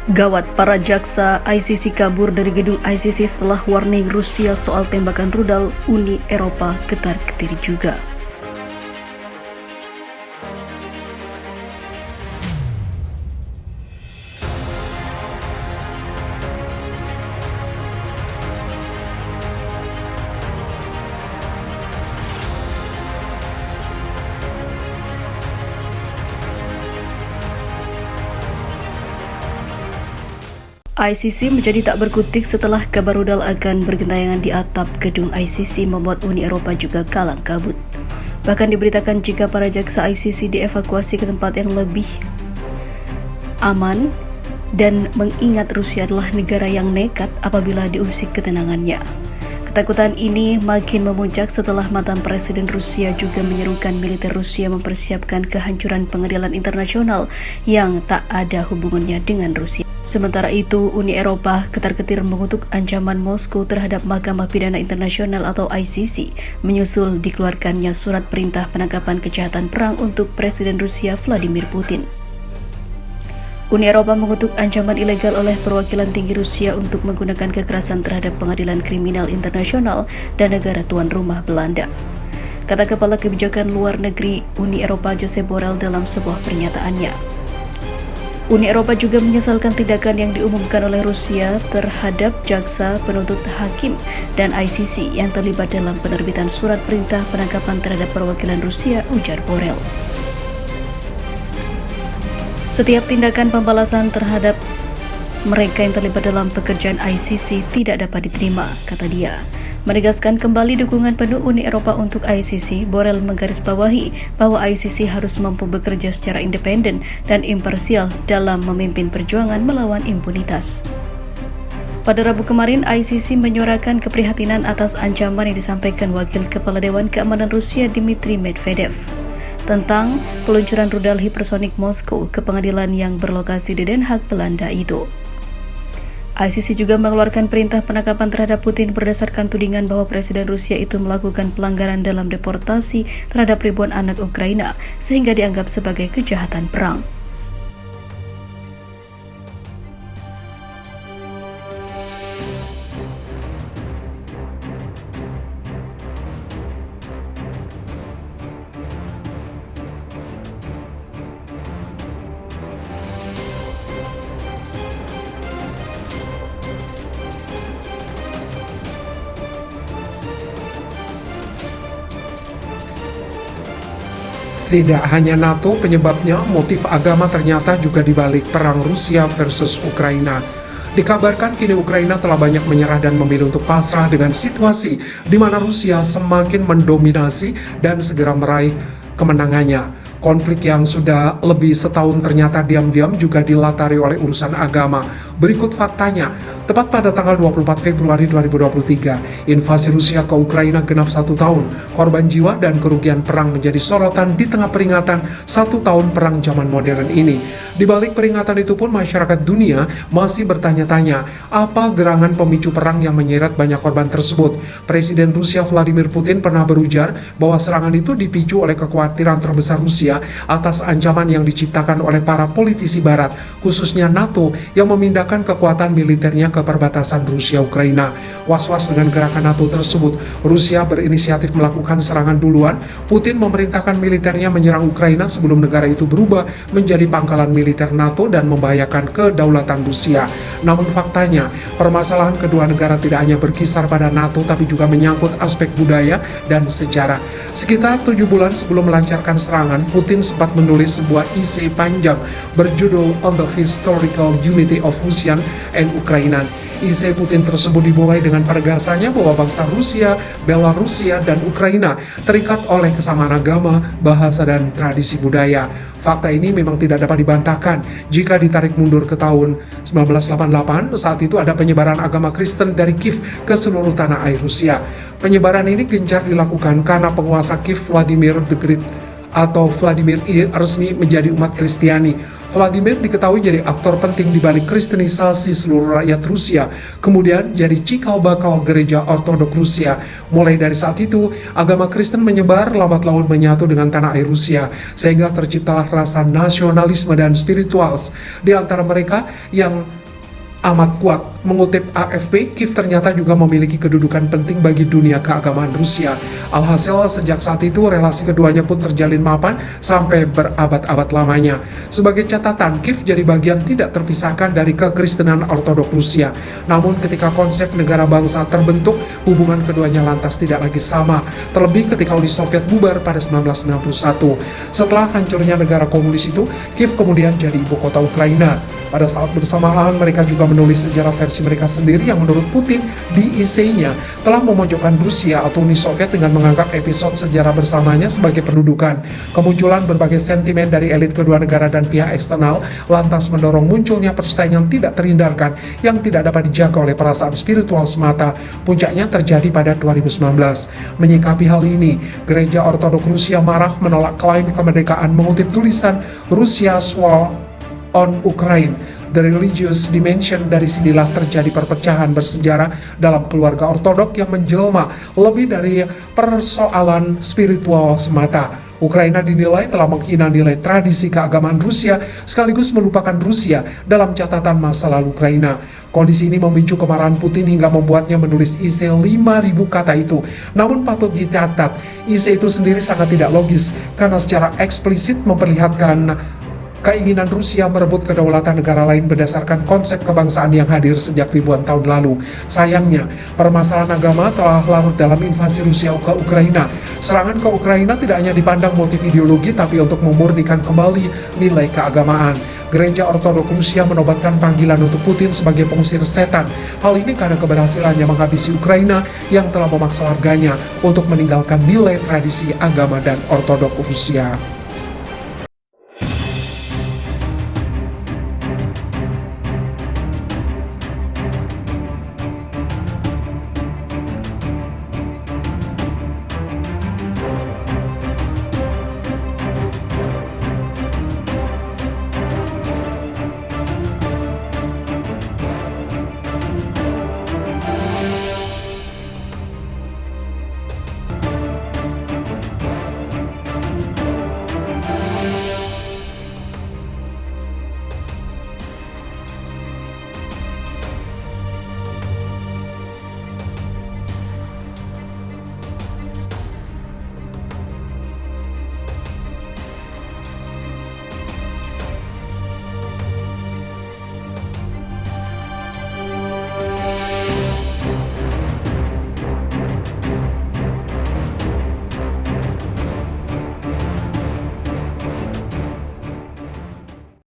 Gawat, para jaksa ICC kabur dari gedung ICC setelah warning Rusia soal tembakan rudal. Uni Eropa ketar-ketir juga. ICC menjadi tak berkutik setelah kabar rudal akan bergentayangan di atap gedung ICC membuat Uni Eropa juga kalang kabut. Bahkan diberitakan jika para jaksa ICC dievakuasi ke tempat yang lebih aman dan mengingat Rusia adalah negara yang nekat apabila diusik ketenangannya. Ketakutan ini makin memuncak setelah mantan Presiden Rusia juga menyerukan militer Rusia mempersiapkan kehancuran pengadilan internasional yang tak ada hubungannya dengan Rusia. Sementara itu, Uni Eropa ketar-ketir mengutuk ancaman Moskow terhadap Mahkamah Pidana Internasional atau ICC menyusul dikeluarkannya surat perintah penangkapan kejahatan perang untuk Presiden Rusia Vladimir Putin. Uni Eropa mengutuk ancaman ilegal oleh perwakilan tinggi Rusia untuk menggunakan kekerasan terhadap pengadilan kriminal internasional dan negara tuan rumah Belanda. Kata Kepala Kebijakan Luar Negeri Uni Eropa Josep Borrell dalam sebuah pernyataannya. Uni Eropa juga menyesalkan tindakan yang diumumkan oleh Rusia terhadap jaksa, penuntut hakim, dan ICC yang terlibat dalam penerbitan surat perintah penangkapan terhadap perwakilan Rusia, ujar Borrell. Setiap tindakan pembalasan terhadap mereka yang terlibat dalam pekerjaan ICC tidak dapat diterima, kata dia. Menegaskan kembali dukungan penuh Uni Eropa untuk ICC, Borrell menggarisbawahi bahwa ICC harus mampu bekerja secara independen dan imparsial dalam memimpin perjuangan melawan impunitas. Pada Rabu kemarin, ICC menyuarakan keprihatinan atas ancaman yang disampaikan Wakil Kepala Dewan Keamanan Rusia Dmitry Medvedev tentang peluncuran rudal hipersonik Moskow ke pengadilan yang berlokasi di Den Haag, Belanda itu. ICC juga mengeluarkan perintah penangkapan terhadap Putin berdasarkan tudingan bahwa Presiden Rusia itu melakukan pelanggaran dalam deportasi terhadap ribuan anak Ukraina sehingga dianggap sebagai kejahatan perang. Tidak hanya NATO penyebabnya, motif agama ternyata juga dibalik perang Rusia versus Ukraina. Dikabarkan kini Ukraina telah banyak menyerah dan memilih untuk pasrah dengan situasi di mana Rusia semakin mendominasi dan segera meraih kemenangannya. Konflik yang sudah lebih setahun ternyata diam-diam juga dilatari oleh urusan agama. Berikut faktanya, tepat pada tanggal 24 Februari 2023, invasi Rusia ke Ukraina genap 1 tahun. Korban jiwa dan kerugian perang menjadi sorotan di tengah peringatan 1 tahun perang zaman modern ini. Di balik peringatan itu pun masyarakat dunia masih bertanya-tanya, apa gerangan pemicu perang yang menyeret banyak korban tersebut? Presiden Rusia Vladimir Putin pernah berujar bahwa serangan itu dipicu oleh kekhawatiran terbesar Rusia atas ancaman yang diciptakan oleh para politisi barat, khususnya NATO yang memindahkan kekuatan militernya ke perbatasan Rusia-Ukraina. Was-was dengan gerakan NATO tersebut, Rusia berinisiatif melakukan serangan duluan. Putin memerintahkan militernya menyerang Ukraina sebelum negara itu berubah menjadi pangkalan militer NATO dan membahayakan kedaulatan Rusia. Namun faktanya, permasalahan kedua negara tidak hanya berkisar pada NATO tapi juga menyangkut aspek budaya dan sejarah. Sekitar 7 bulan sebelum melancarkan serangan, Putin sempat menulis sebuah esai panjang berjudul On the Historical Unity of Russian and Ukrainian. Esai Putin tersebut dimulai dengan penegasannya bahwa bangsa Rusia, Belarusia, dan Ukraina terikat oleh kesamaan agama, bahasa, dan tradisi budaya. Fakta ini memang tidak dapat dibantahkan jika ditarik mundur ke tahun 1988, saat itu ada penyebaran agama Kristen dari Kiev ke seluruh tanah air Rusia. Penyebaran ini gencar dilakukan karena penguasa Kiev Vladimir the Great atau Vladimir I resmi menjadi umat Kristiani. Vladimir diketahui jadi aktor penting di balik kristenisasi seluruh rakyat Rusia, kemudian jadi cikal bakal gereja ortodok Rusia. Mulai dari saat itu, agama Kristen menyebar lambat laun menyatu dengan tanah air Rusia, sehingga terciptalah rasa nasionalisme dan spiritual di antara mereka yang amat kuat. Mengutip AFP, Kiev ternyata juga memiliki kedudukan penting bagi dunia keagamaan Rusia. Alhasil, sejak saat itu relasi keduanya pun terjalin mapan sampai berabad-abad lamanya. Sebagai catatan, Kiev jadi bagian tidak terpisahkan dari kekristenan Ortodoks Rusia. Namun ketika konsep negara bangsa terbentuk, hubungan keduanya lantas tidak lagi sama. Terlebih ketika Uni Soviet bubar pada 1991. Setelah hancurnya negara komunis itu, Kiev kemudian jadi ibu kota Ukraina. Pada saat bersamaan, mereka juga menulis sejarah versi mereka sendiri yang menurut Putin di esainya telah memojokkan Rusia atau Uni Soviet dengan menganggap episode sejarah bersamanya sebagai pendudukan. Kemunculan berbagai sentimen dari elit kedua negara dan pihak eksternal lantas mendorong munculnya persaingan tidak terhindarkan yang tidak dapat dijaga oleh perasaan spiritual semata. Puncaknya terjadi pada 2019. Menyikapi hal ini, Gereja Ortodoks Rusia marah menolak klaim kemerdekaan mengutip tulisan Russia's War on Ukraine, The Religious Dimension. Dari sinilah terjadi perpecahan bersejarah dalam keluarga Ortodok yang menjelma lebih dari persoalan spiritual semata. Ukraina dinilai telah menghina nilai tradisi keagamaan Rusia sekaligus melupakan Rusia dalam catatan masa lalu Ukraina. Kondisi ini memicu kemarahan Putin hingga membuatnya menulis esai 5.000 kata itu. Namun patut dicatat, esai itu sendiri sangat tidak logis karena secara eksplisit memperlihatkan keinginan Rusia merebut kedaulatan negara lain berdasarkan konsep kebangsaan yang hadir sejak ribuan tahun lalu. Sayangnya, permasalahan agama telah larut dalam invasi Rusia ke Ukraina. Serangan ke Ukraina tidak hanya dipandang motif ideologi, tapi untuk memurnikan kembali nilai keagamaan. Gereja Ortodoks Rusia menobatkan panggilan untuk Putin sebagai pengusir setan. Hal ini karena keberhasilannya menghabisi Ukraina yang telah memaksa warganya untuk meninggalkan nilai tradisi agama dan Ortodoks Rusia.